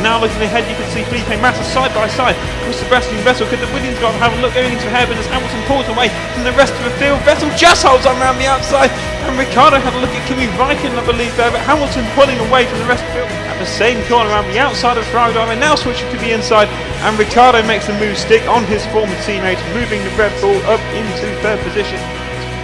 now looking ahead, you can see Felipe Massa side by side with Sebastian Vettel. Could the Williams driver have a look going into hairpin as Hamilton pulls away from the rest of the field? Vettel just holds on around the outside, and Ricciardo had a look at Kimi Raikkonen, I believe there, but Hamilton pulling away from the rest of the field at the same corner around the outside of Ferrari driver, now switching to the inside, and Ricciardo makes the move stick on his former teammate, moving the Red Bull up into third position.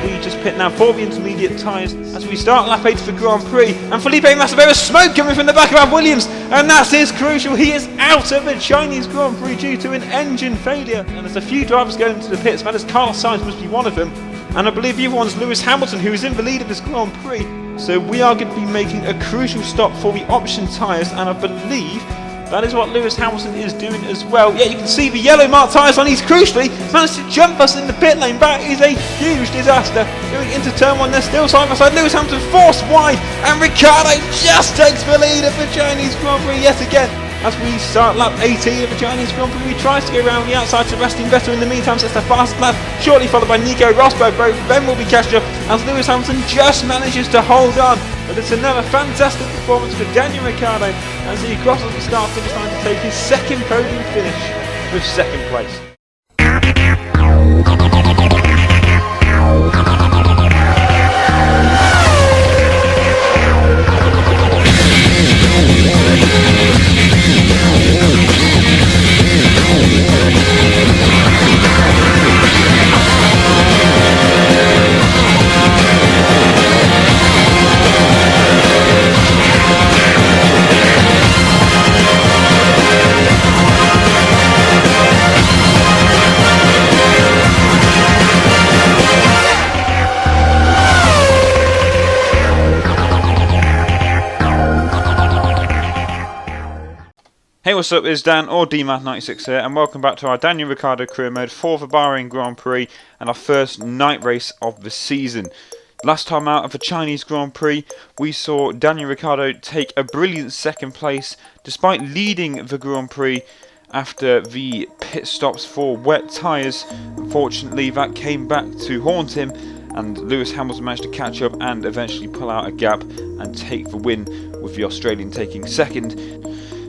We just pit now for the intermediate tyres as we start lap 8 for Grand Prix, and Felipe Massa, there is smoke coming from the back of our Williams, and that is crucial. He is out of the Chinese Grand Prix due to an engine failure, and there's a few drivers going into the pits. That is Carlos Sainz must be one of them, and I believe the other one's Lewis Hamilton, who is in the lead of this Grand Prix. So we are going to be making a crucial stop for the option tyres, and I believe that is what Lewis Hamilton is doing as well. Yeah, you can see the yellow marked tyres on. He's crucially managed to jump us in the pit lane. That is a huge disaster. Going into turn 1, they're still side by side. Lewis Hamilton forced wide, and Ricciardo just takes the lead of the Chinese Grand Prix yet again. As we start lap 18 of the Chinese Grand Prix, he tries to go around the outside to Sebastian Vettel in the meantime, so it's the fastest lap, shortly followed by Nico Rosberg. Both of them will be catched up as Lewis Hamilton just manages to hold on. But it's another fantastic performance for Daniel Ricciardo as he crosses the start finish line to take his second podium finish with second place. Hey, what's up, it's Dan or DMath96 here, and welcome back to our Daniel Ricciardo career mode for the Bahrain Grand Prix and our first night race of the season. Last time out of the Chinese Grand Prix, we saw Daniel Ricciardo take a brilliant second place despite leading the Grand Prix after the pit stops for wet tyres. Unfortunately, that came back to haunt him, and Lewis Hamilton managed to catch up and eventually pull out a gap and take the win, with the Australian taking second.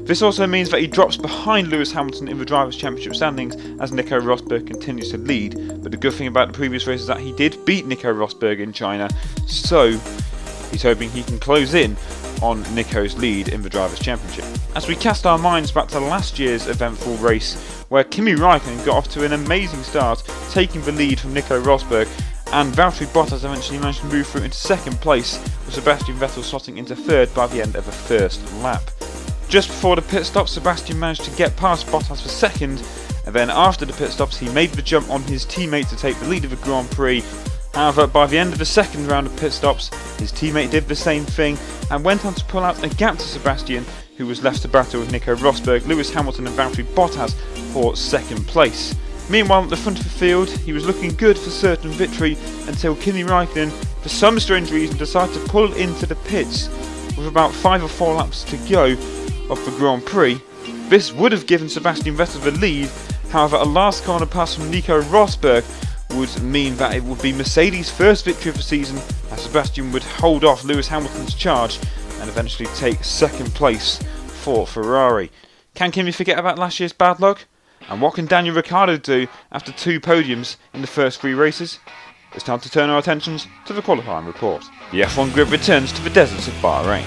This also means that he drops behind Lewis Hamilton in the Drivers' Championship standings as Nico Rosberg continues to lead, but the good thing about the previous race is that he did beat Nico Rosberg in China, so he's hoping he can close in on Nico's lead in the Drivers' Championship. As we cast our minds back to last year's eventful race, where Kimi Raikkonen got off to an amazing start, taking the lead from Nico Rosberg, and Valtteri Bottas eventually managed to move through into second place, with Sebastian Vettel slotting into third by the end of the first lap. Just before the pit stop, Sebastian managed to get past Bottas for second, and then after the pit stops he made the jump on his teammate to take the lead of the Grand Prix. However, by the end of the second round of pit stops, his teammate did the same thing and went on to pull out a gap to Sebastian, who was left to battle with Nico Rosberg, Lewis Hamilton and Valtteri Bottas for second place. Meanwhile, at the front of the field, he was looking good for certain victory until Kimi Raikkonen, for some strange reason, decided to pull into the pits with about 5 or 4 laps to go of the Grand Prix. This would have given Sebastian Vettel the lead, however a last corner pass from Nico Rosberg would mean that it would be Mercedes' first victory of the season, as Sebastian would hold off Lewis Hamilton's charge and eventually take second place for Ferrari. Can Kimi forget about last year's bad luck? And what can Daniel Ricciardo do after 2 podiums in the first 3 races? It's time to turn our attentions to the qualifying report. The F1 grid returns to the deserts of Bahrain.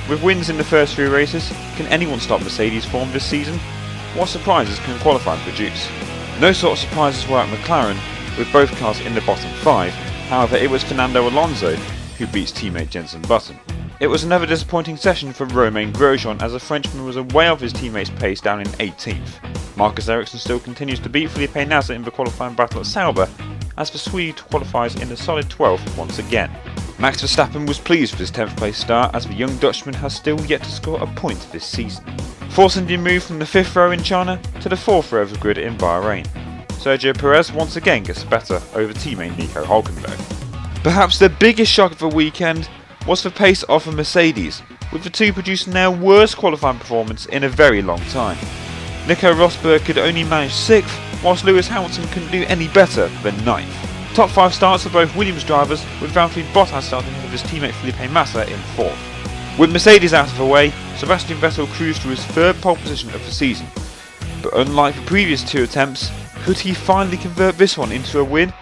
With wins in the first 3 races, can anyone stop Mercedes' form this season? What surprises can qualifying produce? No sort of surprises were at McLaren, with both cars in the bottom 5, however it was Fernando Alonso who beats teammate Jenson Button. It was another disappointing session for Romain Grosjean as the Frenchman was way off his teammate's pace down in 18th. Marcus Ericsson still continues to beat Felipe Nasr in the qualifying battle at Sauber, as the Swede qualifies in the solid 12th once again. Max Verstappen was pleased with his 10th place start, as the young Dutchman has still yet to score a point this season. Force India moved from the 5th row in China to the 4th row of the grid in Bahrain. Sergio Perez once again gets better over teammate Nico Hülkenberg. Perhaps the biggest shock of the weekend was the pace of the Mercedes, with the two producing their worst qualifying performance in a very long time. Nico Rosberg could only manage 6th, whilst Lewis Hamilton couldn't do any better than 9th. Top 5 starts for both Williams drivers, with Valtteri Bottas starting with his teammate Felipe Massa in 4th. With Mercedes out of the way, Sebastian Vettel cruised to his third pole position of the season. But unlike the previous two attempts, could he finally convert this one into a win?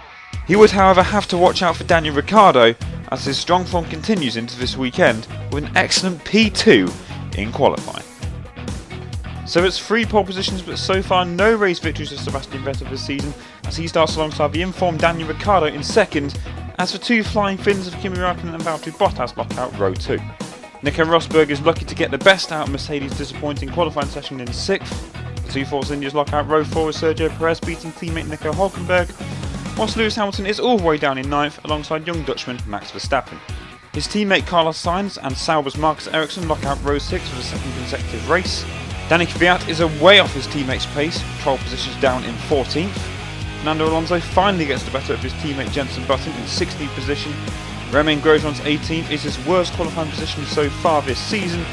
He would however have to watch out for Daniel Ricciardo as his strong form continues into this weekend with an excellent P2 in qualifying. So it's 3 pole positions, but so far no race victories for Sebastian Vettel this season as he starts alongside the informed Daniel Ricciardo in second, as the 2 flying Finns of Kimi Räikkönen and Valtteri Bottas lock out row 2. Nico Rosberg is lucky to get the best out of Mercedes' disappointing qualifying session in 6th. The 2 Force Indians lock out row 4 with Sergio Perez beating teammate Nico Hülkenberg, whilst Lewis Hamilton is all the way down in 9th alongside young Dutchman Max Verstappen. His teammate Carlos Sainz and Sauber's Marcus Ericsson lock out row 6 for the second consecutive race. Danny Kvyat is away off his teammate's pace, 12 positions down in 14th. Fernando Alonso finally gets the better of his teammate Jenson Button in 16th position. Romain Grosjean's 18th is his worst qualifying position so far this season.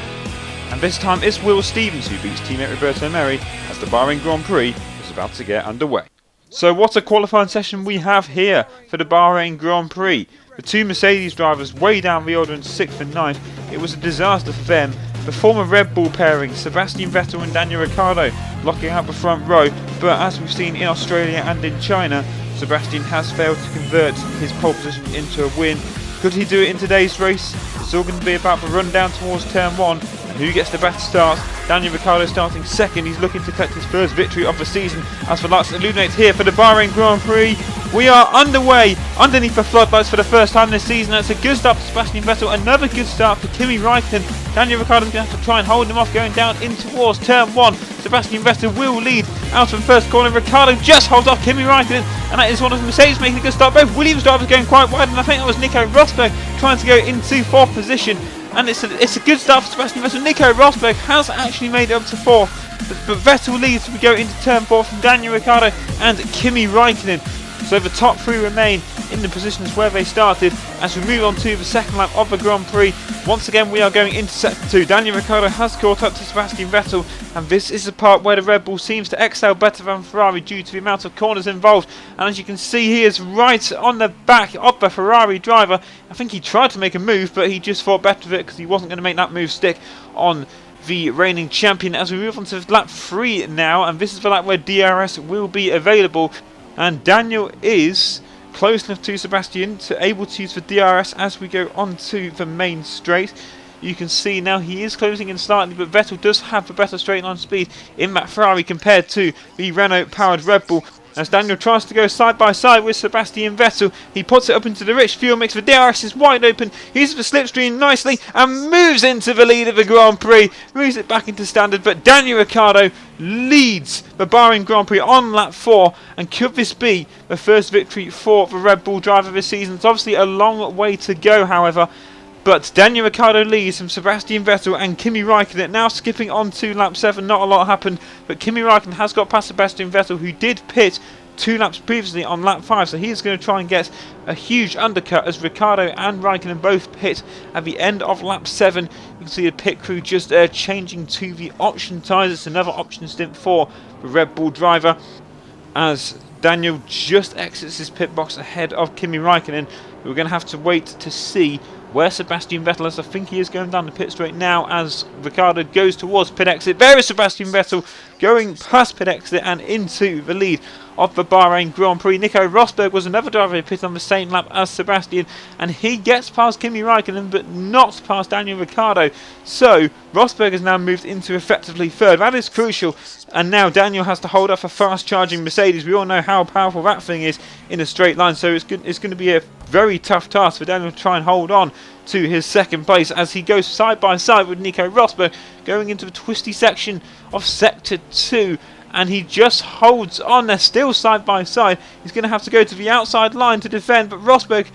And this time it's Will Stevens who beats teammate Roberto Merhi as the Bahrain Grand Prix is about to get underway. So what a qualifying session we have here for the Bahrain Grand Prix. The 2 Mercedes drivers way down the order in 6th and 9th. It was a disaster for them. The former Red Bull pairing, Sebastian Vettel and Daniel Ricciardo, locking out the front row, but as we've seen in Australia and in China, Sebastian has failed to convert his pole position into a win. Could he do it in today's race? It's all going to be about the run down towards turn 1 and who gets the better start. Daniel Ricciardo starting second, he's looking to collect his first victory of the season as the lights illuminate here for the Bahrain Grand Prix. We are underway underneath the floodlights for the first time this season. That's a good start for Sebastian Vettel, another good start for Kimi Räikkönen. Daniel Ricciardo's going to have to try and hold him off going down in towards turn 1. Sebastian Vettel will lead out from first corner. Ricciardo just holds off Kimi Räikkönen, and that is one of the Mercedes making a good start. Both Williams drivers going quite wide, and I think that was Nico Rosberg trying to go into 4th position. And it's a good start for Sebastian Vettel. Nico Rosberg has actually made it up to 4th, but Vettel leads as we go into turn 4 from Daniel Ricciardo and Kimi Räikkönen. So the top 3 remain in the positions where they started as we move on to the second lap of the Grand Prix. Once again we are going into sector 2. Daniel Ricciardo has caught up to Sebastian Vettel, and this is the part where the Red Bull seems to excel better than Ferrari due to the amount of corners involved. And as you can see, he is right on the back of the Ferrari driver. I think he tried to make a move, but he just thought better of it because he wasn't going to make that move stick on the reigning champion. As we move on to lap 3 now, and this is the lap where DRS will be available. And Daniel is close enough to Sebastian to able to use the DRS as we go on to the main straight. You can see now he is closing in slightly, but Vettel does have the better straight line speed in that Ferrari compared to the Renault powered Red Bull. As Daniel tries to go side by side with Sebastian Vettel, he puts it up into the rich fuel mix. The DRS is wide open, uses the slipstream nicely and moves into the lead of the Grand Prix, moves it back into standard, but Daniel Ricciardo leads the Bahrain Grand Prix on lap 4, and could this be the first victory for the Red Bull driver this season? It's obviously a long way to go, however, but Daniel Ricciardo leads from Sebastian Vettel and Kimi Räikkönen. Now skipping on to lap 7, not a lot happened, but Kimi Räikkönen has got past Sebastian Vettel, who did pit 2 laps previously on lap 5, so he's going to try and get a huge undercut as Ricciardo and Räikkönen both pit at the end of lap 7. You can see the pit crew just changing to the option tyres. It's another option stint for the Red Bull driver as Daniel just exits his pit box ahead of Kimi Räikkönen. We're going to have to wait to see where Sebastian Vettel is. I think he is going down the pit straight now as Ricciardo goes towards pit exit. There is Sebastian Vettel going past pit exit and into the lead of the Bahrain Grand Prix. Nico Rosberg was another driver who pit on the same lap as Sebastian, and he gets past Kimi Räikkönen but not past Daniel Ricciardo. So Rosberg has now moved into effectively 3rd. That is crucial, and now Daniel has to hold off a fast charging Mercedes. We all know how powerful that thing is in a straight line, so it's going to be a very tough task for Daniel to try and hold on to his 2nd place as he goes side by side with Nico Rosberg going into the twisty section of sector 2. And he just holds on. They're still side by side. He's going to have to go to the outside line to defend, but Rosberg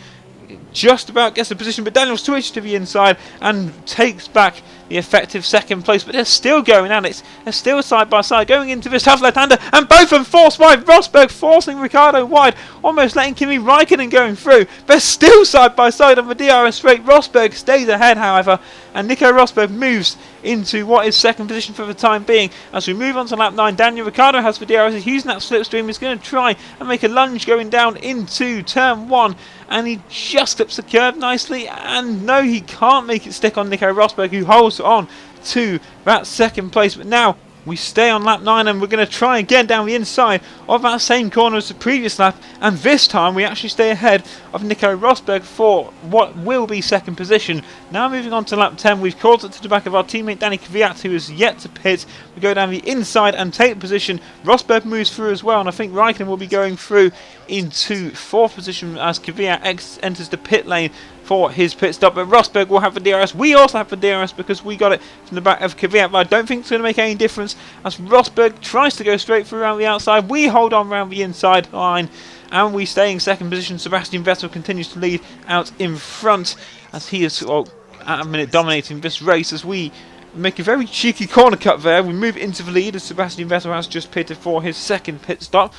just about gets the position, but Daniel switches to the inside and takes back the effective 2nd place, but they're still going at it. They're still side by side going into this tough left-hander, and both of them forced wide. Rosberg forcing Ricciardo wide, almost letting Kimi Räikkönen going through. They're still side by side on the DRS straight. Rosberg stays ahead, however, and Nico Rosberg moves into what is 2nd position for the time being. As we move on to lap 9, Daniel Ricciardo has the DRS. He's using that slipstream. He's going to try and make a lunge going down into turn 1, and he just clips the curve nicely, and no, he can't make it stick on Nico Rosberg, who holds on to that second place. But now we stay on lap 9, and we're going to try again down the inside of that same corner as the previous lap, and this time we actually stay ahead of Nico Rosberg for what will be second position. Now moving on to lap 10, we've caught it to the back of our teammate Danny Kvyat, who is yet to pit. We go down the inside and take position. Rosberg moves through as well, and I think Raikkonen will be going through into 4th position as Kvyat enters the pit lane for his pit stop. But Rosberg will have the DRS. We also have the DRS because we got it from the back of Kvyat, but I don't think it's going to make any difference as Rosberg tries to go straight through around the outside. We hold on around the inside line, and we stay in second position. Sebastian Vettel continues to lead out in front as he is at a minute dominating this race as we make a very cheeky corner cut there. We move into the lead as Sebastian Vettel has just pitted for his second pit stop,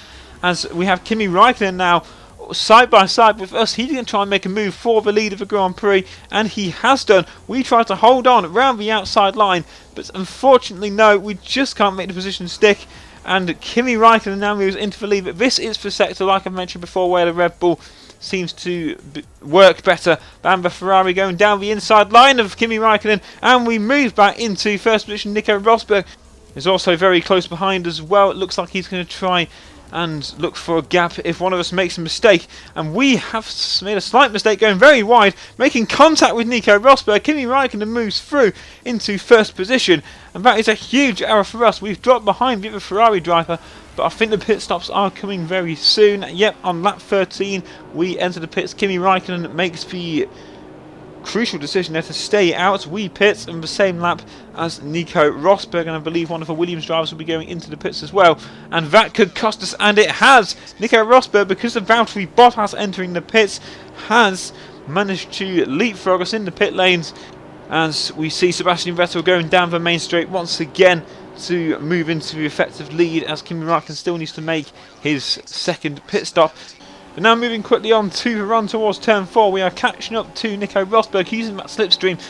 as we have Kimi Raikkonen now side by side with us. He's going to try and make a move for the lead of the Grand Prix, and he has done. We try to hold on around the outside line, but unfortunately no, we just can't make the position stick, and Kimi Raikkonen now moves into the lead. But this is the sector, like I mentioned before, where the Red Bull seems to work better than the Ferrari, going down the inside line of Kimi Raikkonen, and we move back into first position. Nico Rosberg is also very close behind as well. It looks like he's going to try and look for a gap if one of us makes a mistake, and we have made a slight mistake going very wide, making contact with Nico Rosberg. Kimi Raikkonen moves through into first position, and that is a huge error for us. We've dropped behind the other Ferrari driver, but I think the pit stops are coming very soon. Yep, on lap 13 we enter the pits. Kimi Raikkonen makes the crucial decision there to stay out. We pit in the same lap as Nico Rosberg, and I believe one of the Williams drivers will be going into the pits as well, and that could cost us, and it has. Nico Rosberg, because of Valtteri Bottas entering the pits, has managed to leapfrog us in the pit lanes, as we see Sebastian Vettel going down the main straight once again to move into the effective lead, as Kimi Raikkonen still needs to make his second pit stop. But now moving quickly on to the run towards turn 4, we are catching up to Nico Rosberg using that slipstream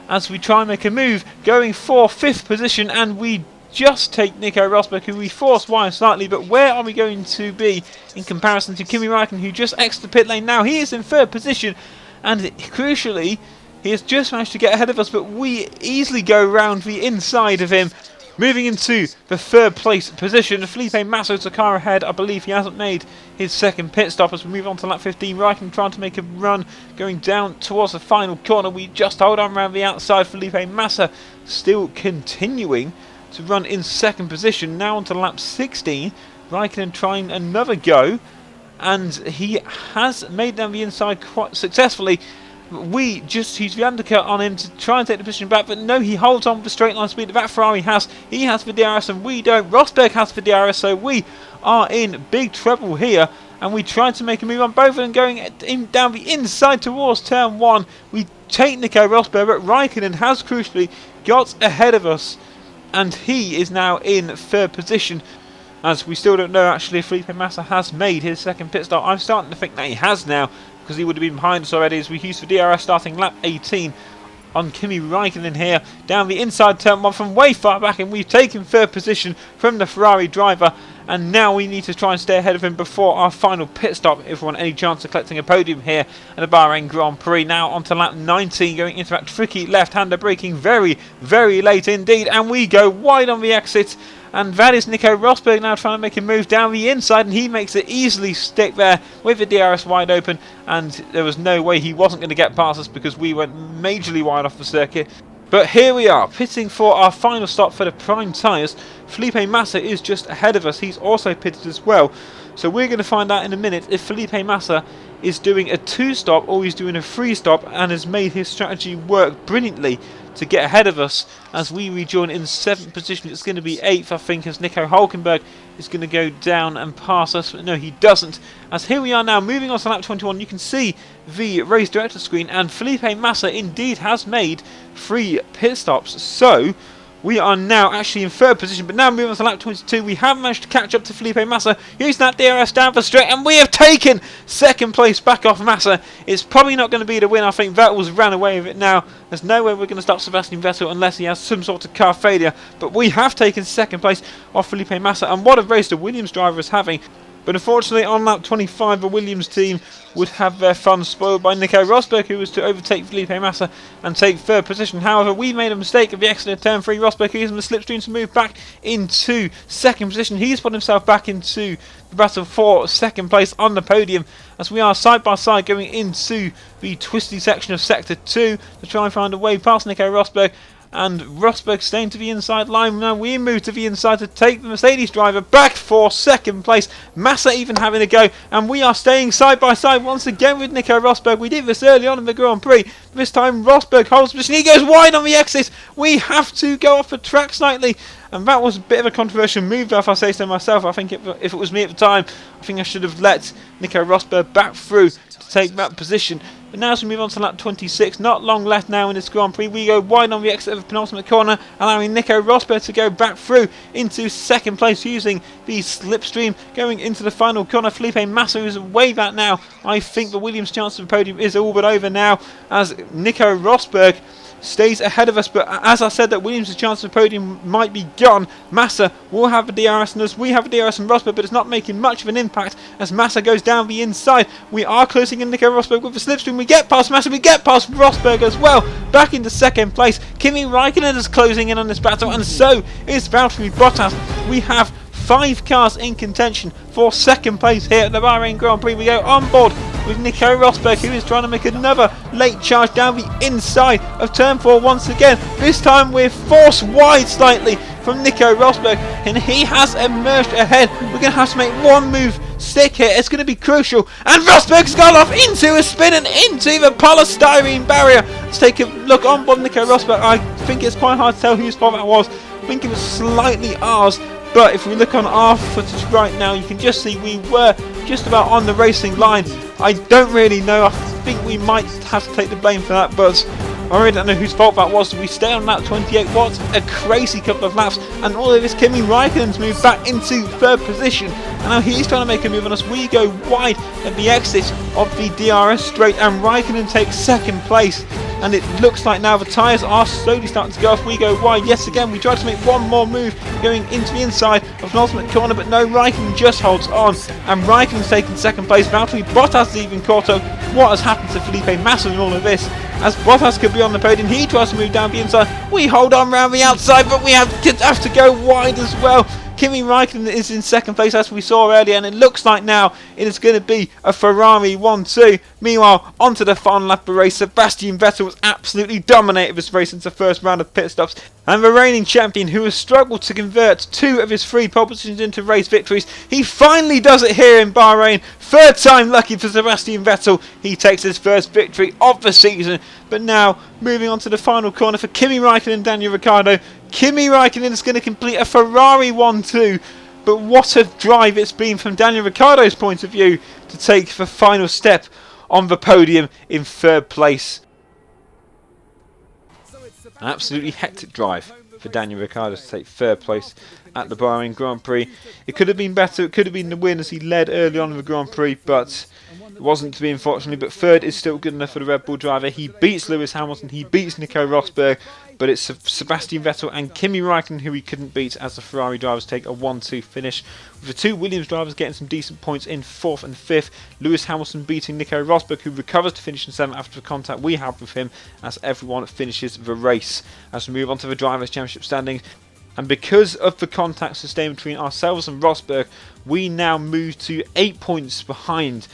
as we try and make a move, going for 5th position, and we just take Nico Rosberg, who we force wide slightly. But where are we going to be in comparison to Kimi Raikkonen, who just exited the pit lane? Now he is in 3rd position, and crucially he has just managed to get ahead of us, but we easily go round the inside of him. Moving into the 3rd place position, Felipe Massa's a car ahead. I believe he hasn't made his second pit stop as we move on to lap 15. Raikkonen trying to make a run, going down towards the final corner. We just hold on around the outside. Felipe Massa still continuing to run in 2nd position. Now on to lap 16. Raikkonen trying another go, and he has made down the inside quite successfully. We just use the undercut on him to try and take the position back, but no, he holds on with the straight line speed that Ferrari has. He has the DRS and we don't. Rosberg has the DRS, so we are in big trouble here, and we try to make a move on both of them going down the inside towards turn 1. We take Nico Rosberg, but Raikkonen has crucially got ahead of us, and he is now in 3rd position, as we still don't know actually if Felipe Massa has made his second pit stop. I'm starting to think that he has now, because he would have been behind us already, as we use the DRS starting lap 18 on Kimi Raikkonen here, down the inside turn 1 from way far back, and we've taken 3rd position from the Ferrari driver, and now we need to try and stay ahead of him before our final pit stop if we want any chance of collecting a podium here at the Bahrain Grand Prix. Now onto lap 19, going into that tricky left-hander, braking very, very late indeed, and we go wide on the exit. And that is Nico Rosberg now trying to make a move down the inside, and he makes it easily stick there with the DRS wide open, and there was no way he wasn't going to get past us because we went majorly wide off the circuit. But here we are, pitting for our final stop for the prime tyres. Felipe Massa is just ahead of us. He's also pitted as well. So we're going to find out in a minute if Felipe Massa is doing a 2-stop or he's doing a 3-stop, and has made his strategy work brilliantly to get ahead of us as we rejoin in 7th position. It's going to be 8th, I think, as Nico Hülkenberg is going to go down and pass us. But no, he doesn't. As here we are now, moving on to lap 21, you can see the race director screen, and Felipe Massa indeed has made 3 pit stops. So we are now actually in 3rd position, but now moving on to lap 22, we have managed to catch up to Felipe Massa, using that DRS down the straight, and we have taken 2nd place back off Massa. It's probably not going to be the win. I think Vettel's ran away with it now. There's no way we're going to stop Sebastian Vettel unless he has some sort of car failure, but we have taken 2nd place off Felipe Massa, and what a race the Williams driver is having. But unfortunately on lap 25 the Williams team would have their fun spoiled by Nico Rosberg, who was to overtake Felipe Massa and take third position. However, we made a mistake at the exit of turn 3. Rosberg using the slipstream to move back into second position. He's put himself back into the battle for second place on the podium, as we are side by side going into the twisty section of sector 2 to try and find a way past Nico Rosberg. And Rosberg staying to the inside line. Now we move to the inside to take the Mercedes driver back for second place. Massa even having a go. And we are staying side by side once again with Nico Rosberg. We did this early on in the Grand Prix. This time Rosberg holds position. He goes wide on the exit. We have to go off the track slightly. And that was a bit of a controversial move, though, if I say so myself. I think if it was me at the time, I think I should have let Nico Rosberg back through to take that position. But now as we move on to lap 26, not long left now in this Grand Prix, we go wide on the exit of the penultimate corner, allowing Nico Rosberg to go back through into second place using the slipstream going into the final corner. Felipe Massa is away that now. I think the Williams' chance of the podium is all but over now, as Nico Rosberg stays ahead of us. But as I said, that Williams' chance of the podium might be gone. Massa will have a DRS, and as we have a DRS and Rosberg, but it's not making much of an impact as Massa goes down the inside. We are closing in Nico Rosberg with the slipstream. We get past Massa, we get past Rosberg as well, back into second place. Kimi Raikkonen is closing in on this battle, and so is Valtteri Bottas. We have 5 cars in contention for second place here at the Bahrain Grand Prix. We go on board with Nico Rosberg, who is trying to make another late charge down the inside of turn 4 once again. This time we're forced wide slightly from Nico Rosberg, and he has emerged ahead. We're going to have to make one move stick here. It's going to be crucial, and Rosberg's gone off into a spin and into the polystyrene barrier. Let's take a look on board Nico Rosberg. I think it's quite hard to tell whose fault that was. I think it was slightly ours. But if we look on our footage right now, you can just see we were just about on the racing line. I don't really know. I think we might have to take the blame for that, but I really don't know whose fault that was. We stay on lap 28. What a crazy couple of laps. And all of this, Kimi Raikkonen's moved back into third position. And now he's trying to make a move on us. We go wide at the exit of the DRS straight, and Raikkonen takes second place. And it looks like now the tyres are slowly starting to go off. We go wide yet again. We try to make one more move going into the inside of an ultimate corner, but no, Raikkonen just holds on. And Raikkonen's taking second place. Valtteri Bottas is even caught up. What has happened to Felipe Massa in all of this? As Bottas could be on the podium, he tries to move down the inside. We hold on round the outside, but we have to go wide as well. Kimi Raikkonen is in second place as we saw earlier, and it looks like now it is going to be a Ferrari 1-2. Meanwhile, onto the final lap of the race. Sebastian Vettel was absolutely dominated this race since the first round of pit stops. And the reigning champion, who has struggled to convert 2 of his 3 pole positions into race victories, he finally does it here in Bahrain. Third time lucky for Sebastian Vettel. He takes his first victory of the season. But now, moving on to the final corner for Kimi Raikkonen and Daniel Ricciardo. Kimi Raikkonen is going to complete a Ferrari 1-2. But what a drive it's been from Daniel Ricciardo's point of view to take the final step on the podium in third place. An absolutely hectic drive for Daniel Ricciardo to take third place at the Bahrain Grand Prix. It could have been better. It could have been the win as he led early on in the Grand Prix, but it wasn't to be, unfortunately. But third is still good enough for the Red Bull driver. He beats Lewis Hamilton. He beats Nico Rosberg. But it's Sebastian Vettel and Kimi Raikkonen who he couldn't beat, as the Ferrari drivers take a 1-2 finish. With the 2 Williams drivers getting some decent points in 4th and 5th. Lewis Hamilton beating Nico Rosberg, who recovers to finish in 7th after the contact we have with him, as everyone finishes the race. As we move on to the Drivers' Championship standings. And because of the contact sustained between ourselves and Rosberg, we now move to 8 points behind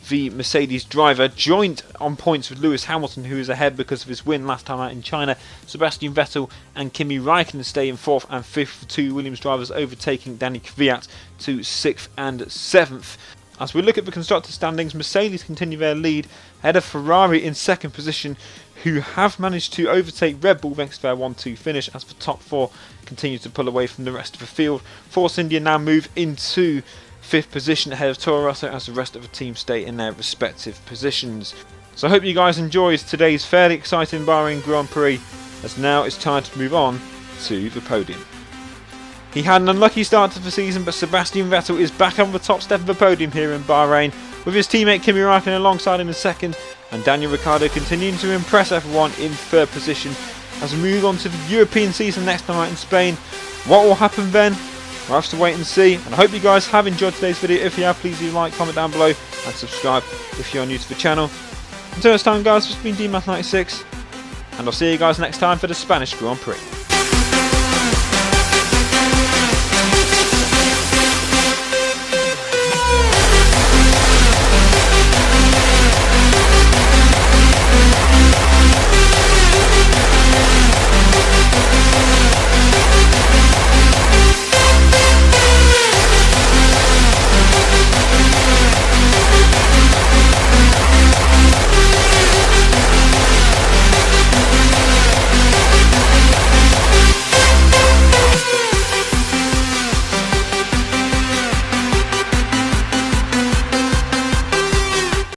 the Mercedes driver, joint on points with Lewis Hamilton, who is ahead because of his win last time out in China. Sebastian Vettel and Kimi Raikkonen stay in 4th and 5th, the 2 Williams drivers overtaking Danny Kvyat to 6th and 7th. As we look at the constructor standings, Mercedes continue their lead ahead of Ferrari in 2nd position, who have managed to overtake Red Bull thanks to their 1-2 finish, as the top 4 continue to pull away from the rest of the field. Force India now move into 5th position ahead of Toro Rosso, as the rest of the team stay in their respective positions. So I hope you guys enjoyed today's fairly exciting Bahrain Grand Prix, as now it's time to move on to the podium. He had an unlucky start to the season, but Sebastian Vettel is back on the top step of the podium here in Bahrain, with his teammate Kimi Raikkonen alongside him in 2nd, and Daniel Ricciardo continuing to impress everyone in 3rd position. As we move on to the European season next time out in Spain, what will happen then? We'll have to wait and see, and I hope you guys have enjoyed today's video. If you have, please do like, comment down below, and subscribe if you're new to the channel. Until next time guys, this has been DMath96, and I'll see you guys next time for the Spanish Grand Prix.